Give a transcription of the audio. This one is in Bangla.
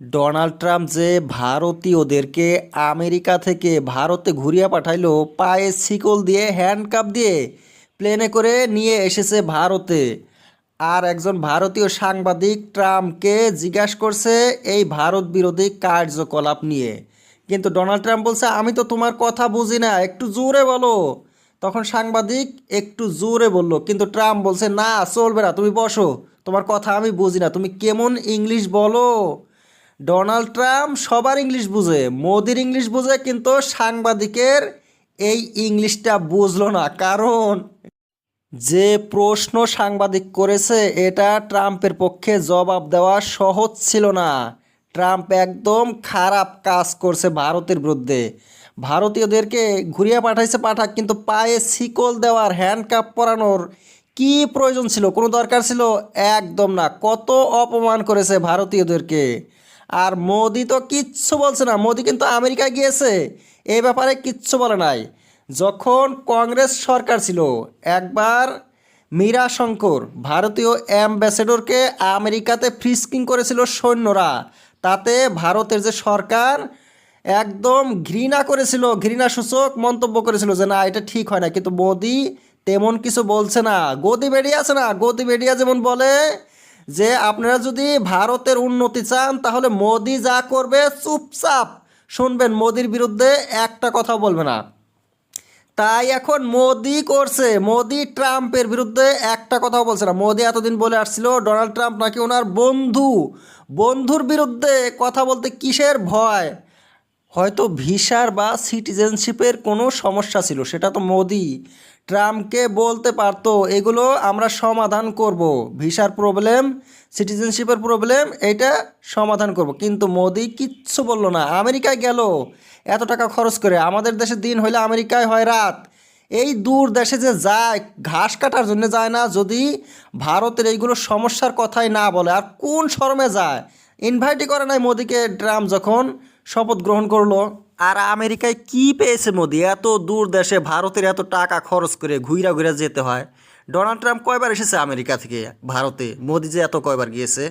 ডোনাল্ড ট্রাম্প যে ভারতীয়দেরকে আমেরিকা থেকে ভারতে ঘুরিয়ে পাঠাইলো পায়ে শিকল দিয়ে হ্যান্ডকাপ দিয়ে প্লেনে করে নিয়ে এসেছে ভারতে। আর একজন ভারতীয় সাংবাদিক ট্রাম্পকে জিজ্ঞাসা করছে এই ভারত বিরোধী কার্যকলাপ নিয়ে, কিন্তু ডোনাল্ড ট্রাম্প বলছে আমি তো তোমার কথা বুঝি না, একটু জোরে বলো। তখন সাংবাদিক একটু জোরে বলল, কিন্তু ট্রাম্প বলছে না চলবে না, তুমি বসো, তোমার কথা আমি বুঝি না, তুমি কেমন ইংলিশ বলো। ডোনাল্ড ট্রাম্প সবার ইংলিশ বুঝে, মোদির ইংলিশ বুঝে, কিন্তু সাংবাদিকের এই ইংলিশটা বুঝলো না। কারণ যে প্রশ্ন সাংবাদিক করেছে এটা ট্রাম্পের পক্ষে জবাব দেওয়া সহজ ছিল না। ট্রাম্প একদম খারাপ কাজ করছে ভারতের বিরুদ্ধে। ভারতীয়দেরকে ঘুরিয়ে পাঠাইছে পাঠাক, কিন্তু পায়ে শিকল দেওয়ার হ্যান্ডকাপ পরানোর কি প্রয়োজন ছিল? কোনো দরকার ছিল? একদম না। কত অপমান করেছে ভারতীয়দেরকে। আর মোদি তো কিচ্ছু বলছে না, মোদি কিন্তু আমেরিকা গিয়েছে, এই ব্যাপারে কিচ্ছু বলে নাই। যখন কংগ্রেস সরকার ছিল একবার মীরা শঙ্কর ভারতীয় অ্যাম্বাসেডরকে আমেরিকাতে ফ্রিস্কিং করেছিল সৈন্যরা, তাতে ভারতের যে সরকার একদম ঘৃণা করেছিল, ঘৃণাসূচক মন্তব্য করেছিল যে না এটা ঠিক হয় না। কিন্তু মোদি তেমন কিছু বলছে না। গদি বেরিয়ে আছে না, গদি বেরিয়ে যেমন বলে যে আপনারা যদি ভারতের উন্নতি চান তাহলে মোদি যা করবে চুপচাপ শুনবেন, মোদির বিরুদ্ধে একটা কথা বলবে না। তাই এখন মোদি করছে, মোদি ট্রাম্পের বিরুদ্ধে একটা কথাও বলছে না। মোদি এতদিন বলে আসছিল ডোনাল্ড ট্রাম্প নাকি ওনার বন্ধু, বন্ধুর বিরুদ্ধে কথা বলতে কিসের ভয়? হয়তো ভিসার বা সিটিজেনশিপের কোনো সমস্যা ছিল, সেটা তো মোদি ট্রাম্পকে বলতে পারতো এগুলো আমরা সমাধান করব, ভিসার প্রবলেম, সিটিজেনশিপের প্রবলেম, এটা সমাধান করব। কিন্তু মোদি কিচ্ছু বললো না। আমেরিকায় গেল এত টাকা খরচ করে, আমাদের দেশে দিন হইলে আমেরিকায় হয় রাত। এই দূর দেশে যে যায় ঘাস কাটার জন্য যায় না, যদি ভারতের এইগুলো সমস্যার কথাই না বলে আর কোন শরমে যায়? ইনভাইটই করে নাই মোদিকে ট্রাম্প যখন শপথ গ্রহণ করলো। আর আমেরিকায় কি পেয়েছে মোদি? এত দূর দেশে ভারতের এত টাকা খরচ করে ঘুইরা ঘুরে যেতে হয়। ডোনাল্ড ট্রাম্প কয়বার এসেছে আমেরিকা থেকে ভারতে? মোদি যে এত কয়বার গিয়েছে।